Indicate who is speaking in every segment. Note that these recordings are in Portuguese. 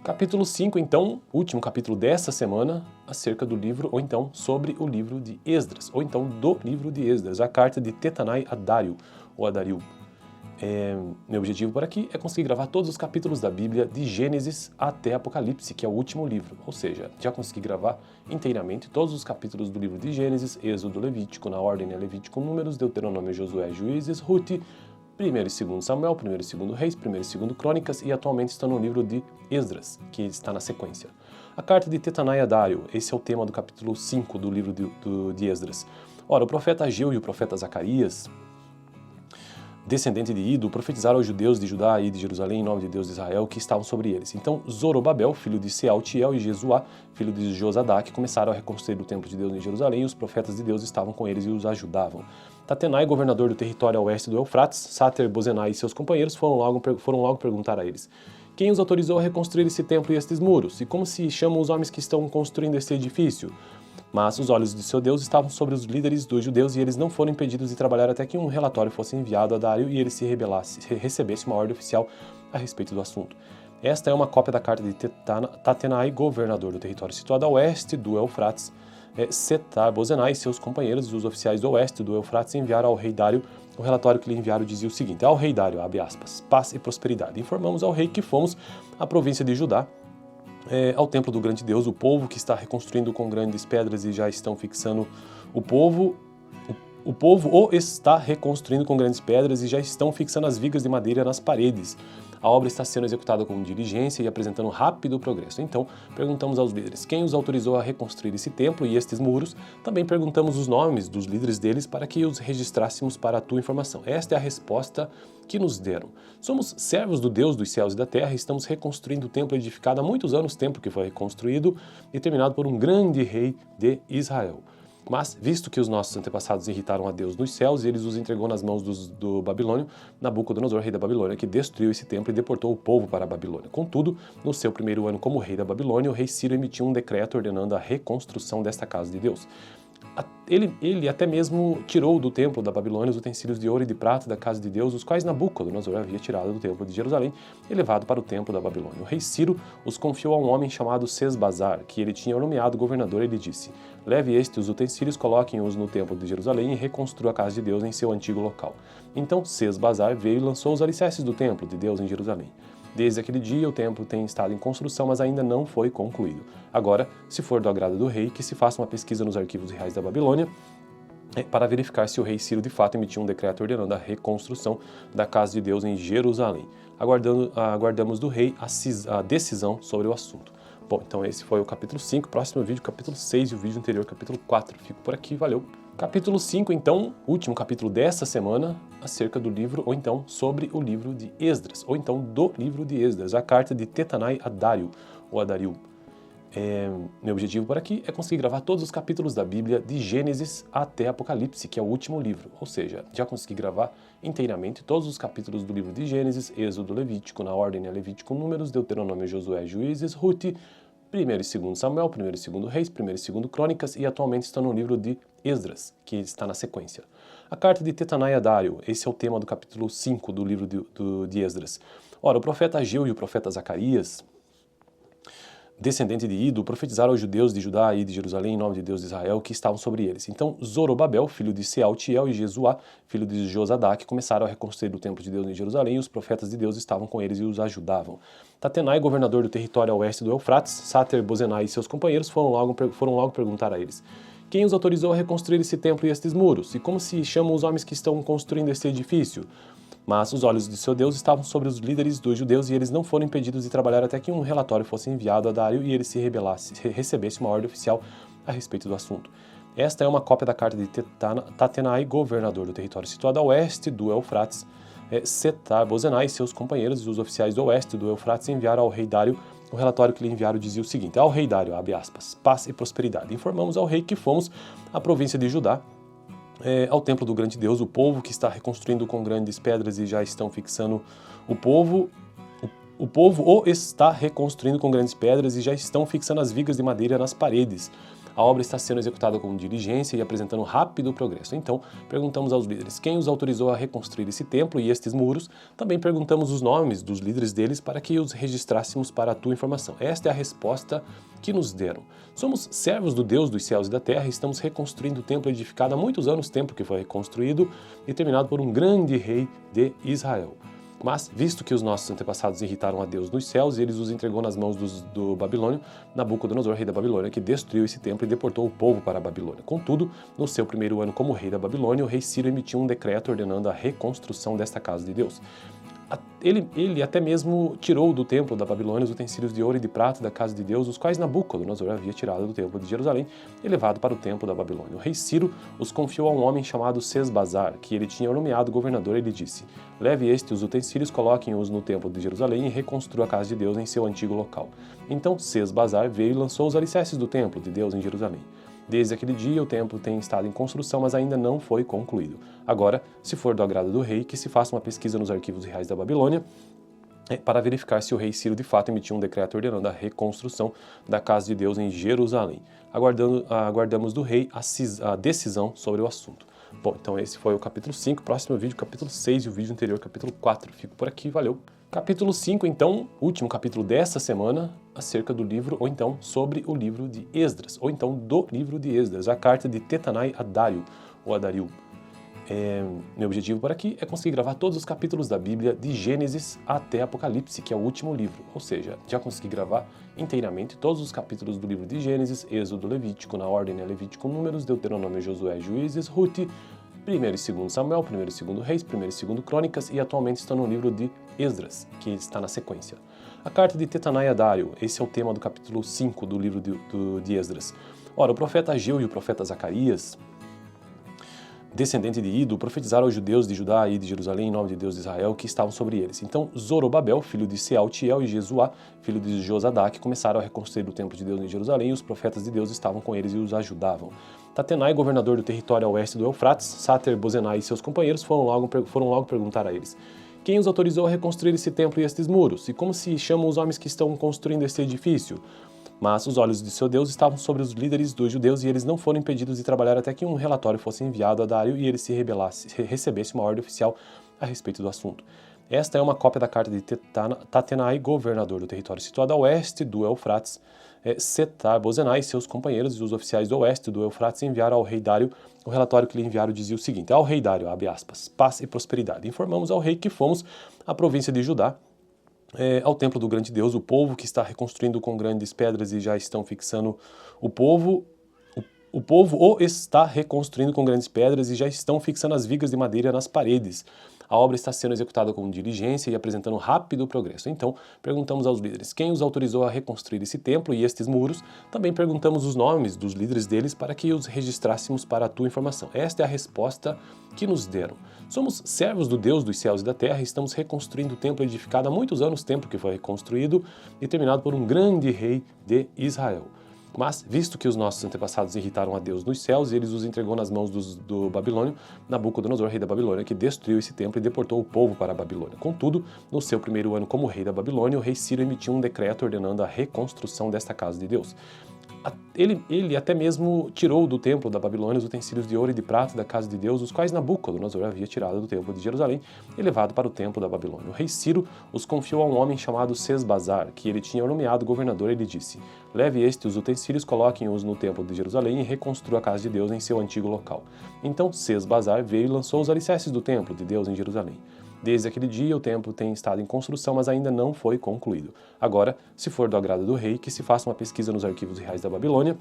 Speaker 1: Capítulo 5, então, último capítulo desta semana, acerca do livro, ou então sobre o livro de Esdras, ou então do livro de Esdras, a carta de Tetanai a Dário, ou a Dario. Meu objetivo por aqui é conseguir gravar todos os capítulos da Bíblia, de Gênesis até Apocalipse, que é o último livro. Ou seja, já consegui gravar inteiramente todos os capítulos do livro de Gênesis, Êxodo, Levítico, na ordem é Levítico, Números, Deuteronômio, Josué, Juízes, Ruth, 1º e 2º Samuel, 1º e 2º Reis, 1º e 2º Crônicas e atualmente estou no livro de Esdras, que está na sequência. A carta de Tetanai a Dário, esse é o tema do capítulo 5 do livro de Esdras. Ora, o profeta Ageu e o profeta Zacarias, descendente de Ido, profetizaram aos judeus de Judá e de Jerusalém em nome de Deus de Israel que estavam sobre eles. Então Zorobabel, filho de Sealtiel, e Jesuá, filho de Josadaque, começaram a reconstruir o templo de Deus em Jerusalém e os profetas de Deus estavam com eles e os ajudavam. Tatenai, governador do território a oeste do Eufrates, Sater-Bozenai e seus companheiros foram logo perguntar a eles: quem os autorizou a reconstruir esse templo e estes muros? E como se chamam os homens que estão construindo este edifício? Mas os olhos de seu Deus estavam sobre os líderes dos judeus e eles não foram impedidos de trabalhar até que um relatório fosse enviado a Dário e ele recebesse uma ordem oficial a respeito do assunto. Esta é uma cópia da carta de Tatenai, governador do território situado a oeste do Eufrates. Setar-Bozenai e seus companheiros, os oficiais do oeste do Eufrates, enviaram ao rei Dário. O relatório que lhe enviaram dizia o seguinte: ao rei Dário, abre aspas, paz e prosperidade. Informamos ao rei que fomos à província de Judá, ao templo do grande Deus, o povo que está reconstruindo com grandes pedras e já estão fixando o povo o está reconstruindo com grandes pedras e já estão fixando as vigas de madeira nas paredes. A obra está sendo executada com diligência e apresentando rápido progresso. Então, perguntamos aos líderes quem os autorizou a reconstruir esse templo e estes muros. Também perguntamos os nomes dos líderes deles para que os registrássemos para a tua informação. Esta é a resposta que nos deram. Somos servos do Deus dos céus e da terra e estamos reconstruindo o templo edificado há muitos anos, templo que foi reconstruído e terminado por um grande rei de Israel. Mas, visto que os nossos antepassados irritaram a Deus nos céus, ele os entregou nas mãos do Babilônio, Nabucodonosor, rei da Babilônia, que destruiu esse templo e deportou o povo para a Babilônia. Contudo, no seu primeiro ano como rei da Babilônia, o rei Ciro emitiu um decreto ordenando a reconstrução desta casa de Deus. Ele até mesmo tirou do templo da Babilônia os utensílios de ouro e de prata da casa de Deus, os quais Nabucodonosor havia tirado do templo de Jerusalém e levado para o templo da Babilônia. O rei Ciro os confiou a um homem chamado Sesbazar, que ele tinha nomeado governador, e lhe disse: leve os utensílios, coloquem-os no templo de Jerusalém e reconstrua a casa de Deus em seu antigo local. Então Sesbazar veio e lançou os alicerces do templo de Deus em Jerusalém. Desde aquele dia, o templo tem estado em construção, mas ainda não foi concluído. Agora, se for do agrado do rei, que se faça uma pesquisa nos arquivos reais da Babilônia para verificar se o rei Ciro de fato emitiu um decreto ordenando a reconstrução da casa de Deus em Jerusalém. Aguardamos do rei a decisão sobre o assunto. Bom, então esse foi o capítulo 5, próximo vídeo, capítulo 6 e o vídeo anterior, capítulo 4. Fico por aqui, valeu! Capítulo 5, então, último capítulo desta semana, acerca do livro, ou então sobre o livro de Esdras, ou então do livro de Esdras, a carta de Tetanai a Dário, ou a Dario. Meu objetivo por aqui é conseguir gravar todos os capítulos da Bíblia, de Gênesis até Apocalipse, que é o último livro. Ou seja, já consegui gravar inteiramente todos os capítulos do livro de Gênesis, Êxodo, Levítico, na ordem é Levítico, Números, Deuteronômio, Josué, Juízes, Ruth, 1º e 2º Samuel, 1º e 2º Reis, 1º e 2º Crônicas e atualmente estou no livro de Esdras, que está na sequência. A carta de Tetanai a Dário, esse é o tema do capítulo 5 do livro de Esdras. Ora, o profeta Ageu e o profeta Zacarias, descendente de Ido, profetizaram aos judeus de Judá e de Jerusalém em nome de Deus de Israel que estavam sobre eles. Então Zorobabel, filho de Sealtiel, e Jesuá, filho de Josadaque, começaram a reconstruir o templo de Deus em Jerusalém e os profetas de Deus estavam com eles e os ajudavam. Tatenai, governador do território a oeste do Eufrates, Sater-Bozenai e seus companheiros foram logo perguntar a eles: quem os autorizou a reconstruir esse templo e estes muros? E como se chamam os homens que estão construindo este edifício? Mas os olhos de seu Deus estavam sobre os líderes dos judeus e eles não foram impedidos de trabalhar até que um relatório fosse enviado a Dário e ele recebesse uma ordem oficial a respeito do assunto. Esta é uma cópia da carta de Tatenai, governador do território situado a oeste do Eufrates. Setar-Bozenai e seus companheiros, os oficiais do oeste do Eufrates, enviaram ao rei Dário. O relatório que lhe enviaram dizia o seguinte: ao rei Dário, abre aspas, paz e prosperidade. Informamos ao rei que fomos à província de Judá, ao templo do grande Deus, o povo que está reconstruindo com grandes pedras e já estão fixando o povo está reconstruindo com grandes pedras e já estão fixando as vigas de madeira nas paredes. A obra está sendo executada com diligência e apresentando rápido progresso. Então, perguntamos aos líderes quem os autorizou a reconstruir esse templo e estes muros. Também perguntamos os nomes dos líderes deles para que os registrássemos para a tua informação. Esta é a resposta que nos deram. Somos servos do Deus dos céus e da terra e estamos reconstruindo o templo edificado há muitos anos, templo que foi reconstruído e terminado por um grande rei de Israel. Mas, visto que os nossos antepassados irritaram a Deus nos céus, ele os entregou nas mãos do Babilônio, Nabucodonosor, rei da Babilônia, que destruiu esse templo e deportou o povo para a Babilônia. Contudo, no seu primeiro ano como rei da Babilônia, o rei Ciro emitiu um decreto ordenando a reconstrução desta casa de Deus. Ele até mesmo tirou do templo da Babilônia os utensílios de ouro e de prata da casa de Deus, os quais Nabucodonosor havia tirado do templo de Jerusalém e levado para o templo da Babilônia. O rei Ciro os confiou a um homem chamado Sesbazar, que ele tinha nomeado governador, e ele disse: leve os utensílios, coloquem-os no templo de Jerusalém e reconstrua a casa de Deus em seu antigo local. Então Sesbazar veio e lançou os alicerces do templo de Deus em Jerusalém. Desde aquele dia, o templo tem estado em construção, mas ainda não foi concluído. Agora, se for do agrado do rei, que se faça uma pesquisa nos arquivos reais da Babilônia para verificar se o rei Ciro de fato emitiu um decreto ordenando a reconstrução da casa de Deus em Jerusalém. Aguardamos do rei a decisão sobre o assunto. Bom, então esse foi o capítulo 5, próximo vídeo, capítulo 6 e o vídeo anterior, capítulo 4. Fico por aqui, valeu! Capítulo 5, então, último capítulo desta semana, acerca do livro, ou então sobre o livro de Esdras, ou então do livro de Esdras, a carta de Tetanai a Dário, ou a Dario. Meu objetivo por aqui é conseguir gravar todos os capítulos da Bíblia, de Gênesis até Apocalipse, que é o último livro, ou seja, já consegui gravar inteiramente todos os capítulos do livro de Gênesis, Êxodo, Levítico, na ordem é Levítico, Números, Deuteronômio, Josué, Juízes, Ruth, 1º e 2º Samuel, 1º e 2º Reis, 1º e 2º Crônicas, e atualmente estou no livro de Esdras, que está na sequência. A carta de Tetanai a Dário, esse é o tema do capítulo 5 do livro de Esdras. Ora, o profeta Ageu e o profeta Zacarias, descendente de Ido, profetizaram aos judeus de Judá e de Jerusalém em nome de Deus de Israel que estavam sobre eles. Então Zorobabel, filho de Sealtiel, e Jesuá, filho de Josadaque, começaram a reconstruir o templo de Deus em Jerusalém, e os profetas de Deus estavam com eles e os ajudavam. Tatenai, governador do território a oeste do Eufrates, Sater-Bozenai e seus companheiros foram logo perguntar a eles: quem os autorizou a reconstruir esse templo e estes muros? E como se chamam os homens que estão construindo este edifício? Mas os olhos de seu Deus estavam sobre os líderes dos judeus e eles não foram impedidos de trabalhar até que um relatório fosse enviado a Dário e ele recebesse uma ordem oficial a respeito do assunto. Esta é uma cópia da carta de Tatenai, governador do território situado a oeste do Eufrates. Setar-Bozenai e seus companheiros e os oficiais do oeste do Eufrates enviaram ao rei Dário. O relatório que lhe enviaram dizia o seguinte: ao rei Dário, abre aspas, paz e prosperidade. Informamos ao rei que fomos à província de Judá, ao templo do grande Deus, o povo que está reconstruindo com grandes pedras e já estão fixando o povo o está reconstruindo com grandes pedras e já estão fixando as vigas de madeira nas paredes. A obra está sendo executada com diligência e apresentando rápido progresso. Então, perguntamos aos líderes quem os autorizou a reconstruir esse templo e estes muros. Também perguntamos os nomes dos líderes deles para que os registrássemos para a tua informação. Esta é a resposta que nos deram. Somos servos do Deus dos céus e da terra e estamos reconstruindo o templo edificado há muitos anos, templo que foi reconstruído e terminado por um grande rei de Israel. Mas, visto que os nossos antepassados irritaram a Deus nos céus, ele os entregou nas mãos do Babilônio, Nabucodonosor, rei da Babilônia, que destruiu esse templo e deportou o povo para a Babilônia. Contudo, no seu primeiro ano como rei da Babilônia, o rei Ciro emitiu um decreto ordenando a reconstrução desta casa de Deus. Ele até mesmo tirou do templo da Babilônia os utensílios de ouro e de prata da casa de Deus, os quais Nabucodonosor havia tirado do templo de Jerusalém e levado para o templo da Babilônia. O rei Ciro os confiou a um homem chamado Sesbazar, que ele tinha nomeado governador, e lhe disse: leve os utensílios, coloquem-os no templo de Jerusalém e reconstrua a casa de Deus em seu antigo local. Então Sesbazar veio e lançou os alicerces do templo de Deus em Jerusalém. Desde aquele dia, o templo tem estado em construção, mas ainda não foi concluído. Agora, se for do agrado do rei, que se faça uma pesquisa nos arquivos reais da Babilônia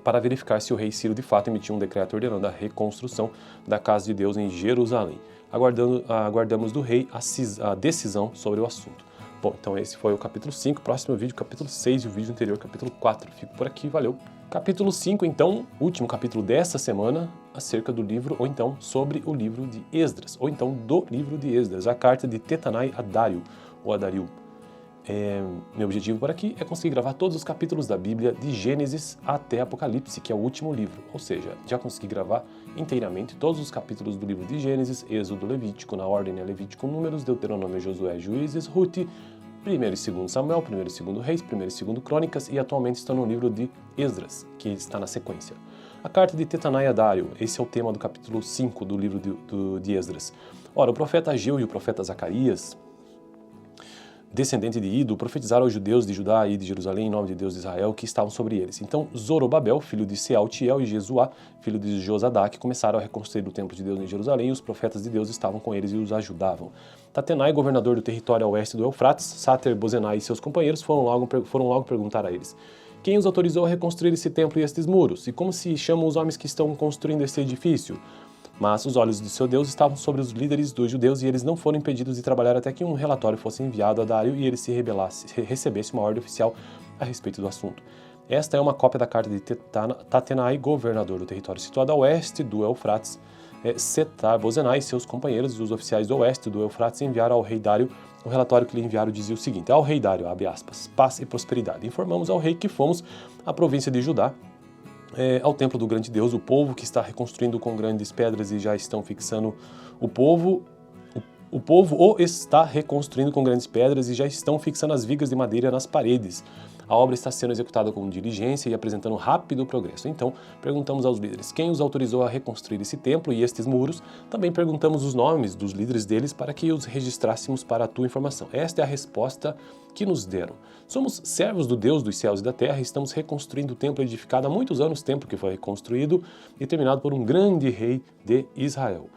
Speaker 1: para verificar se o rei Ciro de fato emitiu um decreto ordenando a reconstrução da casa de Deus em Jerusalém. Aguardamos do rei a decisão sobre o assunto. Bom, então esse foi o capítulo 5, próximo vídeo, capítulo 6 e o vídeo anterior, capítulo 4. Fico por aqui, valeu! Capítulo 5, então, último capítulo dessa semana, acerca do livro, ou então sobre o livro de Esdras, ou então do livro de Esdras, a carta de Tetanai a Dário, ou a Dario. Meu objetivo por aqui é conseguir gravar todos os capítulos da Bíblia, de Gênesis até Apocalipse, que é o último livro, ou seja, já consegui gravar inteiramente todos os capítulos do livro de Gênesis, Êxodo, Levítico, na ordem é Levítico, Números, Deuteronômio, Josué, Juízes, Ruth, 1º e 2º Samuel, 1º e 2º Reis, 1º e 2º Crônicas e atualmente estão no livro de Esdras, que está na sequência. A carta de Tetanai a Dário, esse é o tema do capítulo 5 do livro de Esdras. Ora, o profeta Ageu e o profeta Zacarias, descendente de Ido, profetizaram aos judeus de Judá e de Jerusalém em nome de Deus de Israel que estavam sobre eles. Então Zorobabel, filho de Sealtiel, e Jesuá, filho de Josadaque, começaram a reconstruir o templo de Deus em Jerusalém e os profetas de Deus estavam com eles e os ajudavam. Tatenai, governador do território a oeste do Eufrates, Sater-Bozenai e seus companheiros foram logo perguntar a eles: quem os autorizou a reconstruir esse templo e estes muros? E como se chamam os homens que estão construindo este edifício? Mas os olhos de seu Deus estavam sobre os líderes dos judeus e eles não foram impedidos de trabalhar até que um relatório fosse enviado a Dário e ele recebesse uma ordem oficial a respeito do assunto. Esta é uma cópia da carta de Tatenai, governador do território situado a oeste do Eufrates. Setar-Bozenai e seus companheiros, os oficiais do oeste do Eufrates, enviaram ao rei Dário. O relatório que lhe enviaram dizia o seguinte: ao rei Dário, abre aspas, paz e prosperidade. Informamos ao rei que fomos à província de Judá, ao templo do grande Deus, o povo que está reconstruindo com grandes pedras e já estão fixando o povo o está reconstruindo com grandes pedras e já estão fixando as vigas de madeira nas paredes. A obra está sendo executada com diligência e apresentando rápido progresso. Então, perguntamos aos líderes quem os autorizou a reconstruir esse templo e estes muros. Também perguntamos os nomes dos líderes deles para que os registrássemos para a tua informação. Esta é a resposta que nos deram. Somos servos do Deus dos céus e da terra e estamos reconstruindo o templo edificado há muitos anos, templo que foi reconstruído e terminado por um grande rei de Israel.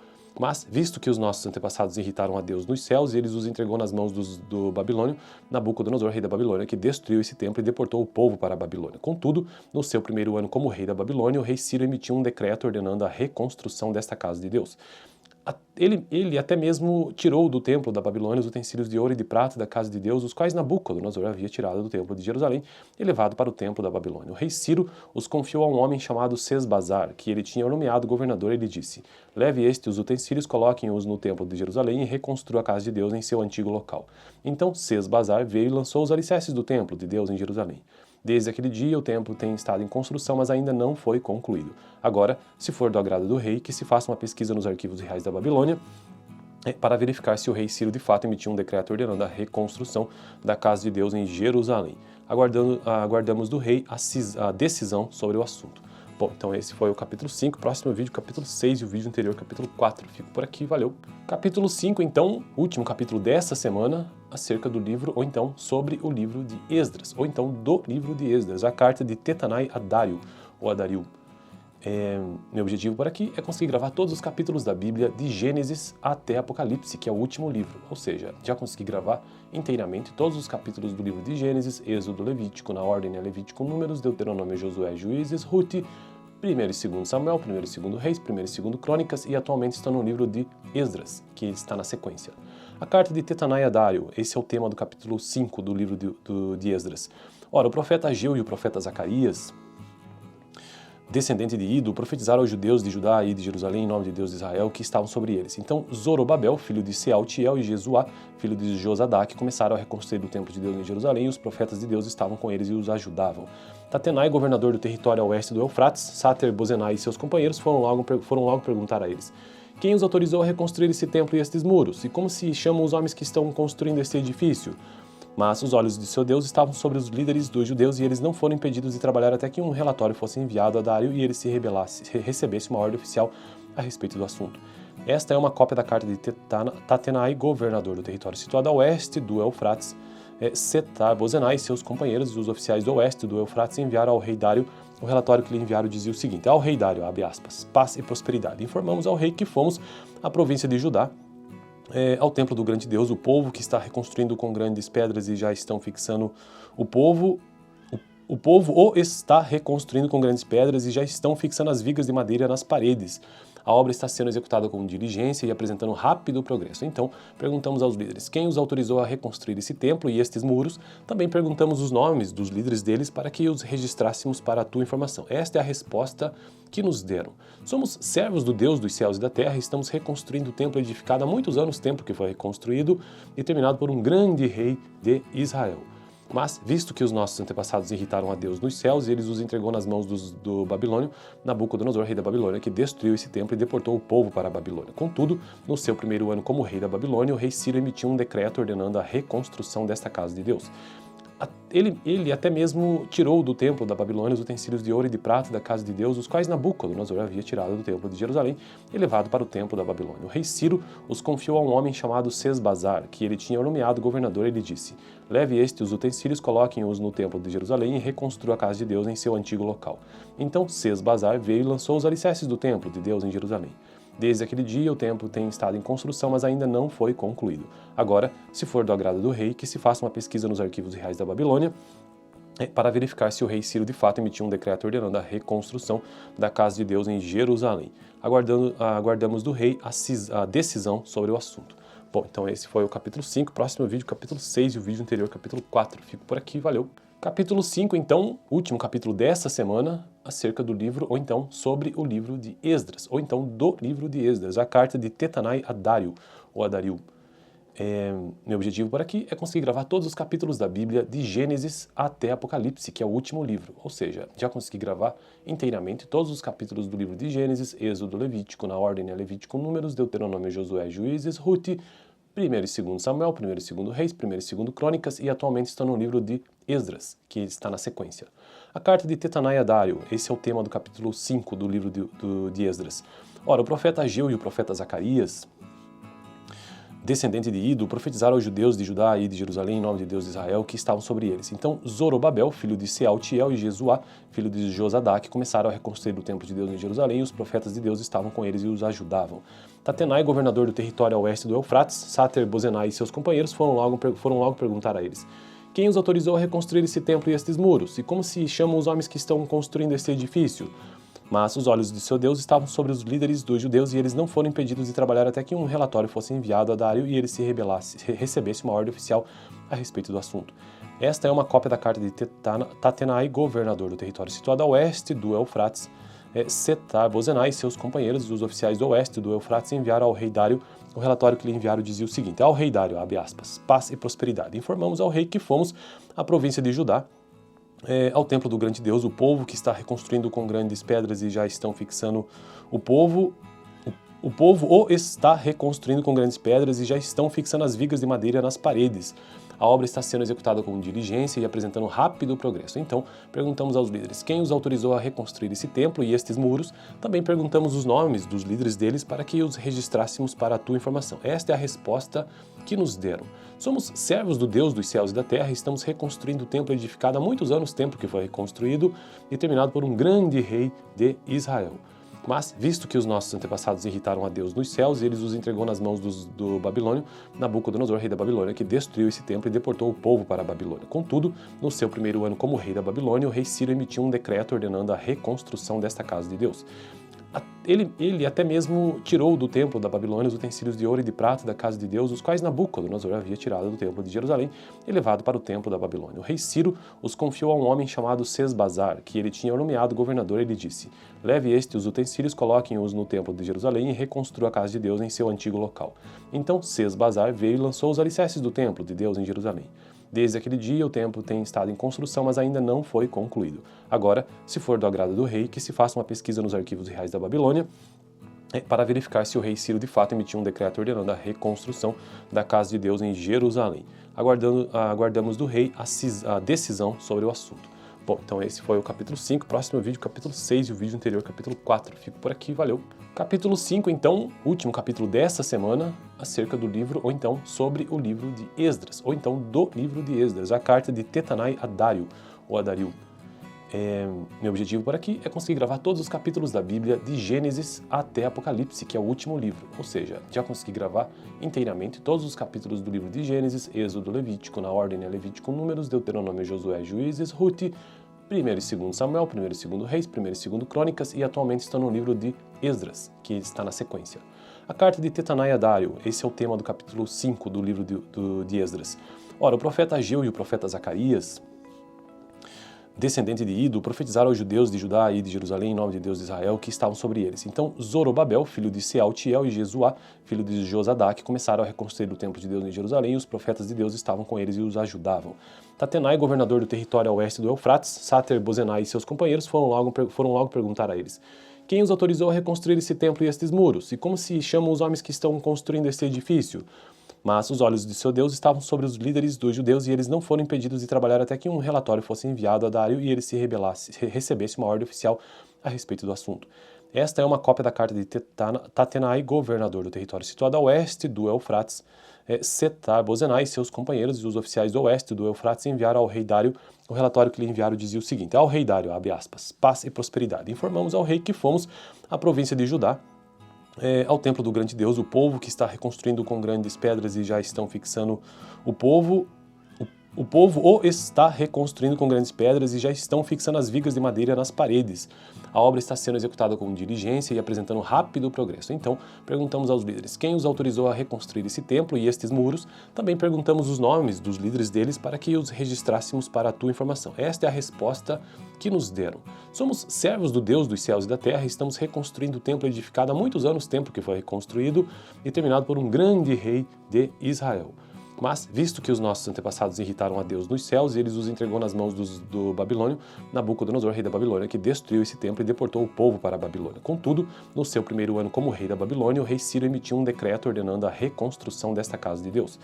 Speaker 1: Mas, visto que os nossos antepassados irritaram a Deus nos céus, ele os entregou nas mãos do Babilônio, Nabucodonosor, rei da Babilônia, que destruiu esse templo e deportou o povo para a Babilônia. Contudo, no seu primeiro ano como rei da Babilônia, o rei Ciro emitiu um decreto ordenando a reconstrução desta casa de Deus. Ele até mesmo tirou do templo da Babilônia os utensílios de ouro e de prata da casa de Deus, os quais Nabucodonosor havia tirado do templo de Jerusalém e levado para o templo da Babilônia. O rei Ciro os confiou a um homem chamado Sesbazar, que ele tinha nomeado governador, e lhe disse: leve os utensílios, coloquem-os no templo de Jerusalém e reconstrua a casa de Deus em seu antigo local. Então Sesbazar veio e lançou os alicerces do templo de Deus em Jerusalém. Desde aquele dia, o templo tem estado em construção, mas ainda não foi concluído. Agora, se for do agrado do rei, que se faça uma pesquisa nos arquivos reais da Babilônia para verificar se o rei Ciro de fato emitiu um decreto ordenando a reconstrução da casa de Deus em Jerusalém. Aguardamos do rei a decisão sobre o assunto. Bom, então esse foi o capítulo 5, próximo vídeo, capítulo 6 e o vídeo anterior, capítulo 4. Fico por aqui, valeu! Capítulo 5, então, último capítulo dessa semana, acerca do livro, ou então sobre o livro de Esdras, ou então do livro de Esdras, a carta de Tetanai a Dário, ou a Dario. Meu objetivo por aqui é conseguir gravar todos os capítulos da Bíblia, de Gênesis até Apocalipse, que é o último livro. Ou seja, já consegui gravar inteiramente todos os capítulos do livro de Gênesis, Êxodo, Levítico, na ordem é Levítico, Números, Deuteronômio, Josué, Juízes, Ruth, 1º e 2º Samuel, 1º e 2º Reis, 1º e 2º Crônicas e atualmente estão no livro de Esdras, que está na sequência. A carta de Tetanai a Dário, esse é o tema do capítulo 5 do livro de Esdras. Ora, o profeta Ageu e o profeta Zacarias, descendente de Ido, profetizaram aos judeus de Judá e de Jerusalém em nome de Deus de Israel que estavam sobre eles. Então Zorobabel, filho de Sealtiel, e Jesuá, filho de Josadaque, começaram a reconstruir o templo de Deus em Jerusalém e os profetas de Deus estavam com eles e os ajudavam. Tatenai, governador do território a oeste do Eufrates, Sater-Bozenai e seus companheiros foram logo perguntar a eles: quem os autorizou a reconstruir esse templo e estes muros? E como se chamam os homens que estão construindo este edifício? Mas os olhos de seu Deus estavam sobre os líderes dos judeus e eles não foram impedidos de trabalhar até que um relatório fosse enviado a Dário e ele recebesse uma ordem oficial a respeito do assunto. Esta é uma cópia da carta de Tatenai, governador do território situado a oeste do Eufrates. Setar-Bozenai e seus companheiros, os oficiais do oeste do Eufrates, enviaram ao rei Dário. O relatório que lhe enviaram dizia o seguinte: ao rei Dário, abre aspas, paz e prosperidade. Informamos ao rei que fomos à província de Judá, ao templo do grande Deus, o povo que está reconstruindo com grandes pedras e já estão fixando o povo está reconstruindo com grandes pedras e já estão fixando as vigas de madeira nas paredes. A obra está sendo executada com diligência e apresentando rápido progresso. Então, perguntamos aos líderes quem os autorizou a reconstruir esse templo e estes muros. Também perguntamos os nomes dos líderes deles para que os registrássemos para a tua informação. Esta é a resposta que nos deram. Somos servos do Deus dos céus e da terra e estamos reconstruindo o templo edificado há muitos anos, templo que foi reconstruído e terminado por um grande rei de Israel. Mas, visto que os nossos antepassados irritaram a Deus nos céus, ele os entregou nas mãos do Babilônio, Nabucodonosor, rei da Babilônia, que destruiu esse templo e deportou o povo para a Babilônia. Contudo, no seu primeiro ano como rei da Babilônia, o rei Ciro emitiu um decreto ordenando a reconstrução desta casa de Deus. Ele até mesmo tirou do templo da Babilônia os utensílios de ouro e de prata da casa de Deus, os quais Nabucodonosor havia tirado do templo de Jerusalém e levado para o templo da Babilônia. O rei Ciro os confiou a um homem chamado Sesbazar, que ele tinha nomeado governador, e lhe disse: leve os utensílios, coloquem-os no templo de Jerusalém e reconstrua a casa de Deus em seu antigo local. Então Sesbazar veio e lançou os alicerces do templo de Deus em Jerusalém. Desde aquele dia, o templo tem estado em construção, mas ainda não foi concluído. Agora, se for do agrado do rei, que se faça uma pesquisa nos arquivos reais da Babilônia para verificar se o rei Ciro de fato emitiu um decreto ordenando a reconstrução da casa de Deus em Jerusalém. Aguardamos do rei a decisão sobre o assunto. Bom, então esse foi o capítulo 5, próximo vídeo, capítulo 6 e o vídeo anterior, capítulo 4. Fico por aqui, valeu! Capítulo 5, então, último capítulo desta semana, acerca do livro, ou então sobre o livro de Esdras, ou então do livro de Esdras, a carta de Tetanai a Dário, ou a Dario. Meu objetivo por aqui é conseguir gravar todos os capítulos da Bíblia, de Gênesis até Apocalipse, que é o último livro. Ou seja, já consegui gravar inteiramente todos os capítulos do livro de Gênesis, Êxodo, Levítico, na ordem é Levítico, Números, Deuteronômio, Josué, Juízes, Ruth, 1 e 2 Samuel, 1 e 2 Reis, 1 e 2 Crônicas, e atualmente estou no livro de Esdras, que está na sequência. A carta de Tetanai a Dário, esse é o tema do capítulo 5 do livro de Esdras. Ora, o profeta Ageu e o profeta Zacarias, descendente de Ido, profetizaram aos judeus de Judá e de Jerusalém em nome de Deus de Israel, que estavam sobre eles. Então Zorobabel, filho de Sealtiel, e Jesuá, filho de Josadaque, começaram a reconstruir o templo de Deus em Jerusalém, e os profetas de Deus estavam com eles e os ajudavam. Tatenai, governador do território a oeste do Eufrates, Sater-Bozenai e seus companheiros foram logo perguntar a eles: quem os autorizou a reconstruir esse templo e estes muros? E como se chamam os homens que estão construindo este edifício? Mas os olhos de seu Deus estavam sobre os líderes dos judeus, e eles não foram impedidos de trabalhar até que um relatório fosse enviado a Dário e ele recebesse uma ordem oficial a respeito do assunto. Esta é uma cópia da carta de Tatenai, governador do território situado a oeste do Eufrates. Setar-Bozenai e seus companheiros, os oficiais do oeste do Eufrates, enviaram ao rei Dário. O relatório que lhe enviaram dizia o seguinte: ao rei Dário, abre aspas, paz e prosperidade. Informamos ao rei que fomos à província de Judá, ao templo do grande Deus, o povo que está reconstruindo com grandes pedras e já estão fixando o povo o está reconstruindo com grandes pedras e já estão fixando as vigas de madeira nas paredes. A obra está sendo executada com diligência e apresentando rápido progresso. Então, perguntamos aos líderes quem os autorizou a reconstruir esse templo e estes muros. Também perguntamos os nomes dos líderes deles para que os registrássemos para a tua informação. Esta é a resposta que nos deram. Somos servos do Deus dos céus e da terra e estamos reconstruindo o templo edificado há muitos anos, templo que foi reconstruído e terminado por um grande rei de Israel. Mas, visto que os nossos antepassados irritaram a Deus nos céus, ele os entregou nas mãos do Babilônio, Nabucodonosor, rei da Babilônia, que destruiu esse templo e deportou o povo para a Babilônia. Contudo, no seu primeiro ano como rei da Babilônia, o rei Ciro emitiu um decreto ordenando a reconstrução desta casa de Deus. Ele até mesmo tirou do templo da Babilônia os utensílios de ouro e de prata da casa de Deus, os quais Nabucodonosor havia tirado do templo de Jerusalém e levado para o templo da Babilônia. O rei Ciro os confiou a um homem chamado Sesbazar, que ele tinha nomeado governador, e lhe disse: leve os utensílios, coloquem-os no templo de Jerusalém e reconstrua a casa de Deus em seu antigo local. Então Sesbazar veio e lançou os alicerces do templo de Deus em Jerusalém. Desde aquele dia, o templo tem estado em construção, mas ainda não foi concluído. Agora, se for do agrado do rei, que se faça uma pesquisa nos arquivos reais da Babilônia para verificar se o rei Ciro de fato emitiu um decreto ordenando a reconstrução da casa de Deus em Jerusalém. Aguardamos do rei a decisão sobre o assunto. Bom, então esse foi o capítulo 5, próximo vídeo, capítulo 6 e o vídeo anterior, capítulo 4. Fico por aqui, valeu! Capítulo 5, então, último capítulo dessa semana, acerca do livro, ou então sobre o livro de Esdras, ou então do livro de Esdras, a carta de Tetanai a Dário, ou a Dario. Meu objetivo por aqui é conseguir gravar todos os capítulos da Bíblia, de Gênesis até Apocalipse, que é o último livro. Ou seja, já consegui gravar inteiramente todos os capítulos do livro de Gênesis, Êxodo, Levítico, na ordem é Levítico, Números, Deuteronômio, Josué, Juízes, Ruth, 1 e 2 Samuel, 1 e 2 Reis, 1 e 2 Crônicas, e atualmente estou no livro de Esdras, que está na sequência. A carta de Tetanai a Dário, esse é o tema do capítulo 5 do livro de Esdras. Ora, o profeta Ageu e o profeta Zacarias, descendente de Ido, profetizaram aos judeus de Judá e de Jerusalém em nome de Deus de Israel que estavam sobre eles. Então Zorobabel, filho de Sealtiel, e Jesuá, filho de Josadaque, começaram a reconstruir o templo de Deus em Jerusalém, e os profetas de Deus estavam com eles e os ajudavam. Tatenai, governador do território a oeste do Eufrates, Sater-Bozenai e seus companheiros foram logo perguntar a eles: quem os autorizou a reconstruir esse templo e estes muros? E como se chamam os homens que estão construindo este edifício? Mas os olhos de seu Deus estavam sobre os líderes dos judeus e eles não foram impedidos de trabalhar até que um relatório fosse enviado a Dário e ele recebesse uma ordem oficial a respeito do assunto. Esta é uma cópia da carta de Tatenai, governador do território situado a oeste do Eufrates. Setar-Bozenai e seus companheiros e os oficiais do oeste do Eufrates enviaram ao rei Dário. O relatório que lhe enviaram dizia o seguinte: ao rei Dário, abre aspas, paz e prosperidade. Informamos ao rei que fomos à província de Judá, ao templo do grande Deus, o povo que está reconstruindo com grandes pedras e já estão fixando o povo o está reconstruindo com grandes pedras e já estão fixando as vigas de madeira nas paredes. A obra está sendo executada com diligência e apresentando rápido progresso. Então, perguntamos aos líderes quem os autorizou a reconstruir esse templo e estes muros. Também perguntamos os nomes dos líderes deles para que os registrássemos para a tua informação. Esta é a resposta que nos deram. Somos servos do Deus dos céus e da terra e estamos reconstruindo o templo edificado há muitos anos, templo que foi reconstruído e terminado por um grande rei de Israel. Mas, visto que os nossos antepassados irritaram a Deus nos céus, e eles os entregou nas mãos do Babilônio, Nabucodonosor, rei da Babilônia, que destruiu esse templo e deportou o povo para a Babilônia. Contudo, no seu primeiro ano como rei da Babilônia, o rei Ciro emitiu um decreto ordenando a reconstrução desta casa de Deus.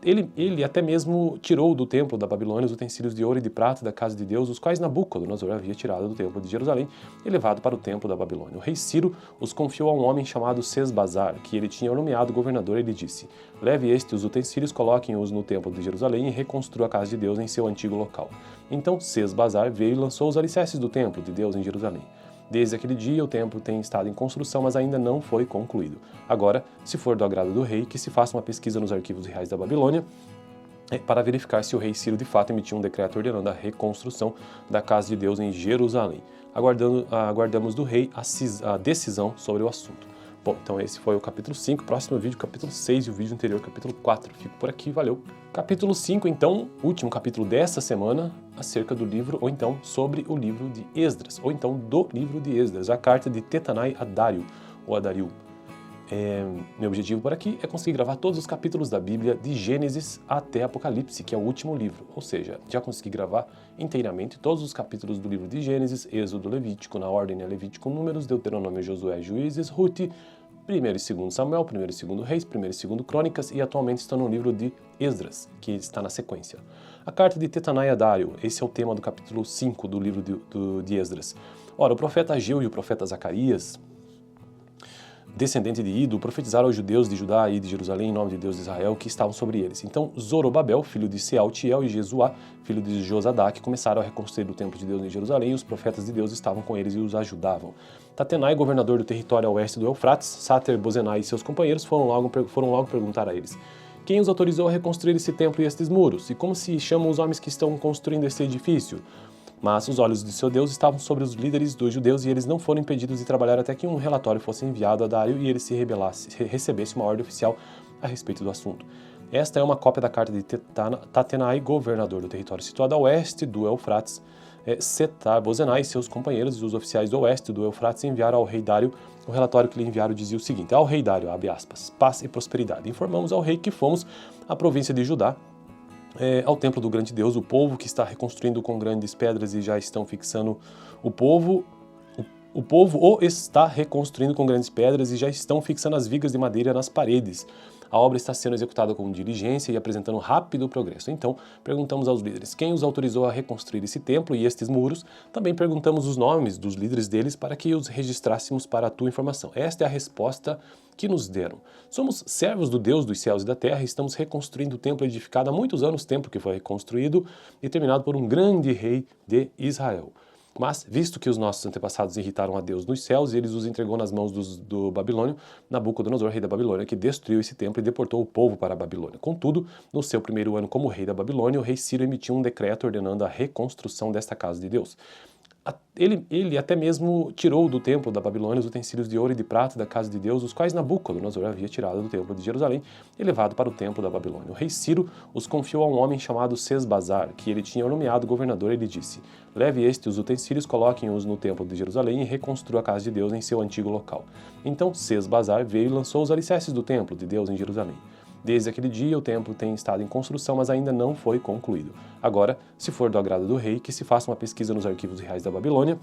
Speaker 1: Ele até mesmo tirou do templo da Babilônia os utensílios de ouro e de prata da casa de Deus, os quais Nabucodonosor havia tirado do templo de Jerusalém e levado para o templo da Babilônia. O rei Ciro os confiou a um homem chamado Sesbazar, que ele tinha nomeado governador. Ele disse: leve os utensílios, coloquem-os no templo de Jerusalém e reconstrua a casa de Deus em seu antigo local. Então Sesbazar veio e lançou os alicerces do templo de Deus em Jerusalém. Desde aquele dia, o templo tem estado em construção, mas ainda não foi concluído. Agora, se for do agrado do rei, que se faça uma pesquisa nos arquivos reais da Babilônia para verificar se o rei Ciro de fato emitiu um decreto ordenando a reconstrução da casa de Deus em Jerusalém. Aguardamos do rei a decisão sobre o assunto. Bom, então esse foi o capítulo 5, próximo vídeo, capítulo 6 e o vídeo anterior, capítulo 4. Fico por aqui, valeu! Capítulo 5, então, último capítulo desta semana, acerca do livro, ou então sobre o livro de Esdras, ou então do livro de Esdras, a carta de Tatenai a Dário, ou a Dario. Meu objetivo por aqui é conseguir gravar todos os capítulos da Bíblia, de Gênesis até Apocalipse, que é o último livro. Ou seja, já consegui gravar inteiramente todos os capítulos do livro de Gênesis, Êxodo, Levítico, na ordem é Levítico, Números, Deuteronômio, Josué, Juízes, Ruth, 1 e 2 Samuel, 1 e 2 Reis, 1 e 2 Crônicas, e atualmente estou no livro de Esdras, que está na sequência. A carta de Tatenai a Dário, esse é o tema do capítulo 5 do livro de Esdras. Ora, o profeta Ageu e o profeta Zacarias, descendente de Ido, profetizaram aos judeus de Judá e de Jerusalém em nome de Deus de Israel que estavam sobre eles. Então Zorobabel, filho de Sealtiel, e Jesuá, filho de Josadaque, começaram a reconstruir o templo de Deus em Jerusalém, e os profetas de Deus estavam com eles e os ajudavam. Tatenai, governador do território a oeste do Eufrates, Sater-Bozenai e seus companheiros foram logo perguntar a eles: quem os autorizou a reconstruir esse templo e estes muros? E como se chamam os homens que estão construindo este edifício? Mas os olhos de seu Deus estavam sobre os líderes dos judeus e eles não foram impedidos de trabalhar até que um relatório fosse enviado a Dário e ele recebesse uma ordem oficial a respeito do assunto. Esta é uma cópia da carta de Tatenai, governador do território situado a oeste do Eufrates. Setar-Bozenai e seus companheiros e os oficiais do oeste do Eufrates enviaram ao rei Dário. O relatório que lhe enviaram dizia o seguinte: ao rei Dário, abre aspas, paz e prosperidade. Informamos ao rei que fomos à província de Judá, ao templo do grande Deus, o povo que está reconstruindo com grandes pedras e já estão fixando o povo está reconstruindo com grandes pedras e já estão fixando as vigas de madeira nas paredes. A obra está sendo executada com diligência e apresentando rápido progresso. Então, perguntamos aos líderes quem os autorizou a reconstruir esse templo e estes muros. Também perguntamos os nomes dos líderes deles para que os registrássemos para a tua informação. Esta é a resposta que nos deram. Somos servos do Deus dos céus e da terra e estamos reconstruindo o templo edificado há muitos anos, templo que foi reconstruído e terminado por um grande rei de Israel. Mas, visto que os nossos antepassados irritaram a Deus nos céus, ele os entregou nas mãos do Babilônio, Nabucodonosor, rei da Babilônia, que destruiu esse templo e deportou o povo para a Babilônia. Contudo, no seu primeiro ano como rei da Babilônia, o rei Ciro emitiu um decreto ordenando a reconstrução desta casa de Deus. Ele até mesmo tirou do templo da Babilônia os utensílios de ouro e de prata da casa de Deus, os quais Nabucodonosor havia tirado do templo de Jerusalém e levado para o templo da Babilônia. O rei Ciro os confiou a um homem chamado Sesbazar, que ele tinha nomeado governador, e lhe disse: leve os utensílios, coloquem-os no templo de Jerusalém e reconstrua a casa de Deus em seu antigo local. Então Sesbazar veio e lançou os alicerces do templo de Deus em Jerusalém. Desde aquele dia, o templo tem estado em construção, mas ainda não foi concluído. Agora, se for do agrado do rei, que se faça uma pesquisa nos arquivos reais da Babilônia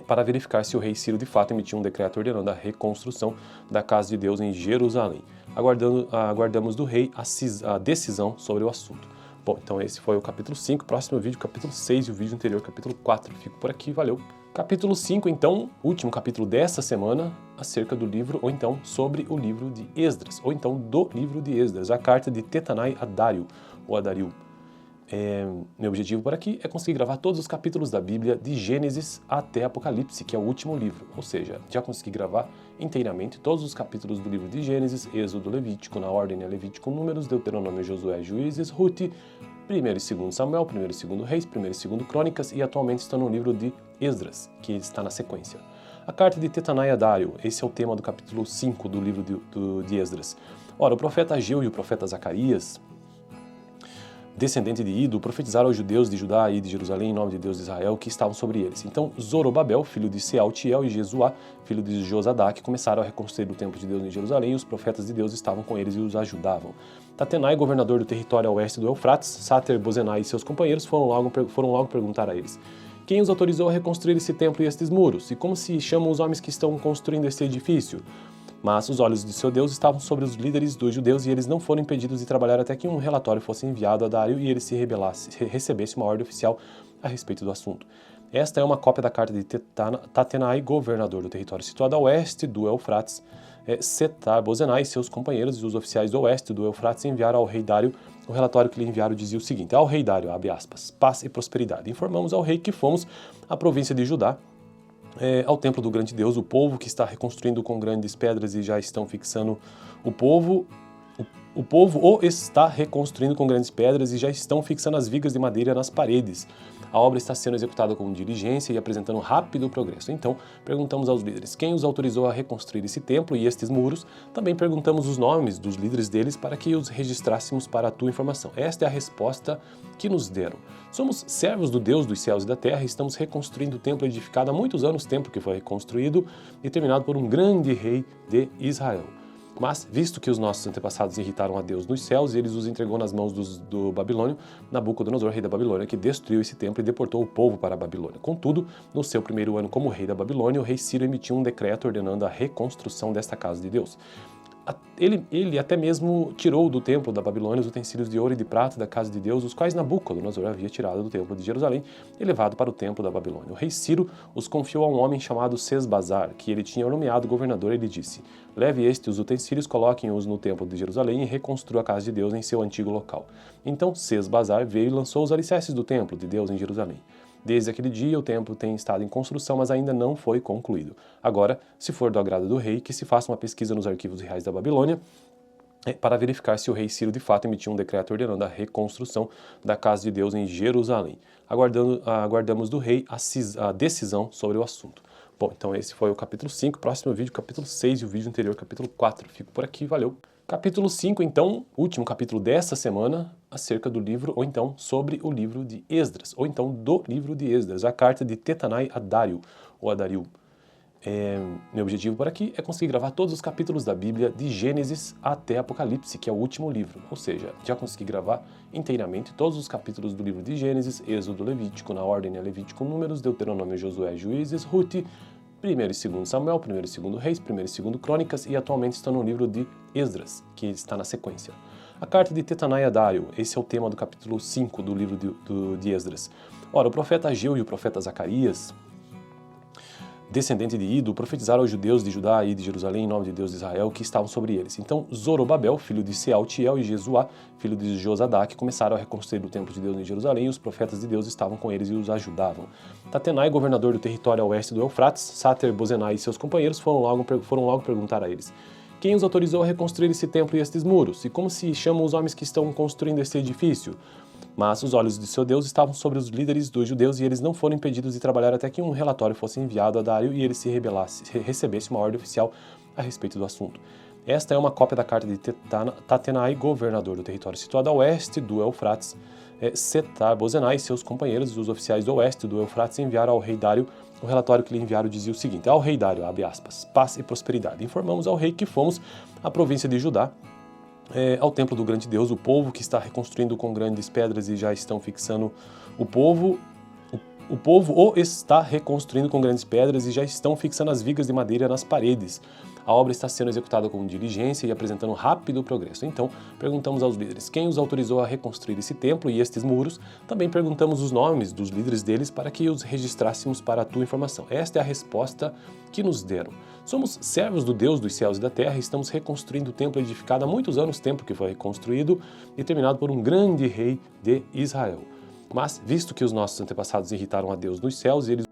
Speaker 1: para verificar se o rei Ciro de fato emitiu um decreto ordenando a reconstrução da casa de Deus em Jerusalém. Aguardamos do rei a decisão sobre o assunto. Bom, então esse foi o capítulo 5, próximo vídeo, capítulo 6 e o vídeo anterior, capítulo 4. Fico por aqui, valeu! Capítulo 5, então, último capítulo dessa semana, acerca do livro, ou então sobre o livro de Esdras, ou então do livro de Esdras, a carta de Tetanai a Dário, ou a Dario. Meu objetivo por aqui é conseguir gravar todos os capítulos da Bíblia, de Gênesis até Apocalipse, que é o último livro, ou seja, já consegui gravar inteiramente todos os capítulos do livro de Gênesis, Êxodo, Levítico, na ordem é Levítico, Números, Deuteronômio, Josué, Juízes, Ruth, 1º e 2º Samuel, 1º e 2º Reis, 1º e 2º Crônicas, e atualmente estou no livro de Esdras, que está na sequência. A carta de Tetanai a Dário, esse é o tema do capítulo 5 do livro de Esdras. Ora, o profeta Ageu e o profeta Zacarias, descendente de Ido, profetizaram aos judeus de Judá e de Jerusalém em nome de Deus de Israel, que estavam sobre eles. Então Zorobabel, filho de Sealtiel, e Jesuá, filho de Josadaque, começaram a reconstruir o templo de Deus em Jerusalém, e os profetas de Deus estavam com eles e os ajudavam. Tatenai, governador do território a oeste do Eufrates, Sater-Bozenai e seus companheiros foram logo perguntar a eles: quem os autorizou a reconstruir esse templo e estes muros? E como se chamam os homens que estão construindo este edifício? Mas os olhos de seu Deus estavam sobre os líderes dos judeus e eles não foram impedidos de trabalhar até que um relatório fosse enviado a Dário e ele recebesse uma ordem oficial a respeito do assunto. Esta é uma cópia da carta de Tatenai, governador do território situado a oeste do Eufrates. Setar-Bozenai e seus companheiros e os oficiais do oeste do Eufrates enviaram ao rei Dário. O relatório que lhe enviaram dizia o seguinte: ao rei Dário, abre aspas, paz e prosperidade. Informamos ao rei que fomos à província de Judá, ao templo do grande Deus, o povo que está reconstruindo com grandes pedras e já estão fixando o povo o está reconstruindo com grandes pedras e já estão fixando as vigas de madeira nas paredes. A obra está sendo executada com diligência e apresentando rápido progresso. Então, perguntamos aos líderes quem os autorizou a reconstruir esse templo e estes muros. Também perguntamos os nomes dos líderes deles para que os registrássemos para a tua informação. Esta é a resposta que nos deram. Somos servos do Deus dos céus e da terra e estamos reconstruindo o templo edificado há muitos anos, templo que foi reconstruído e terminado por um grande rei de Israel. Mas, visto que os nossos antepassados irritaram a Deus nos céus, ele os entregou nas mãos do Babilônio, Nabucodonosor, rei da Babilônia, que destruiu esse templo e deportou o povo para a Babilônia. Contudo, no seu primeiro ano como rei da Babilônia, o rei Ciro emitiu um decreto ordenando a reconstrução desta casa de Deus. Ele até mesmo tirou do templo da Babilônia os utensílios de ouro e de prata da casa de Deus, os quais Nabucodonosor havia tirado do templo de Jerusalém e levado para o templo da Babilônia. O rei Ciro os confiou a um homem chamado Sesbazar, que ele tinha nomeado governador, e lhe disse: leve os utensílios, coloquem-os no templo de Jerusalém e reconstrua a casa de Deus em seu antigo local. Então Sesbazar veio e lançou os alicerces do templo de Deus em Jerusalém. Desde aquele dia, o templo tem estado em construção, mas ainda não foi concluído. Agora, se for do agrado do rei, que se faça uma pesquisa nos arquivos reais da Babilônia para verificar se o rei Ciro de fato emitiu um decreto ordenando a reconstrução da casa de Deus em Jerusalém. Aguardamos do rei a decisão sobre o assunto. Bom, então esse foi o capítulo 5, próximo vídeo, capítulo 6 e o vídeo anterior, capítulo 4. Fico por aqui, valeu! Capítulo 5, então, último capítulo dessa semana, acerca do livro, ou então sobre o livro de Esdras, ou então do livro de Esdras, a carta de Tetanai a Dário, ou a Dario. Meu objetivo por aqui é conseguir gravar todos os capítulos da Bíblia, de Gênesis até Apocalipse, que é o último livro, ou seja, já consegui gravar inteiramente todos os capítulos do livro de Gênesis, Êxodo, Levítico, na ordem é Levítico, Números, Deuteronômio, Josué, Juízes, Ruth, 1º e 2º Samuel, 1º e 2º Reis, 1º e 2º Crônicas, e atualmente estou no livro de Esdras, que está na sequência. A carta de Tetanai a Dário, esse é o tema do capítulo 5 do livro de Esdras. Ora, o profeta Ageu e o profeta Zacarias, descendente de Ido, profetizaram aos judeus de Judá e de Jerusalém em nome de Deus de Israel, que estavam sobre eles. Então Zorobabel, filho de Sealtiel, e Jesuá, filho de Josadaque, começaram a reconstruir o templo de Deus em Jerusalém, e os profetas de Deus estavam com eles e os ajudavam. Tatenai, governador do território a oeste do Eufrates, Sater-Bozenai e seus companheiros foram logo perguntar a eles: quem os autorizou a reconstruir esse templo e estes muros? E como se chamam os homens que estão construindo este edifício? Mas os olhos de seu Deus estavam sobre os líderes dos judeus e eles não foram impedidos de trabalhar até que um relatório fosse enviado a Dário e ele recebesse uma ordem oficial a respeito do assunto. Esta é uma cópia da carta de Tatenai, governador do território situado a oeste do Eufrates. Setar-Bozenai e seus companheiros, os oficiais do oeste do Eufrates, enviaram ao rei Dário. O relatório que lhe enviaram dizia o seguinte: ao rei Dário, abre aspas, paz e prosperidade. Informamos ao rei que fomos à província de Judá, ao templo do grande Deus, o povo que está reconstruindo com grandes pedras e já estão fixando o povo o está reconstruindo com grandes pedras e já estão fixando as vigas de madeira nas paredes. A obra está sendo executada com diligência e apresentando rápido progresso. Então, perguntamos aos líderes quem os autorizou a reconstruir esse templo e estes muros. Também perguntamos os nomes dos líderes deles para que os registrássemos para a tua informação. Esta é a resposta que nos deram. Somos servos do Deus dos céus e da terra e estamos reconstruindo o templo edificado há muitos anos, templo que foi reconstruído e terminado por um grande rei de Israel. Mas, visto que os nossos antepassados irritaram a Deus nos céus e eles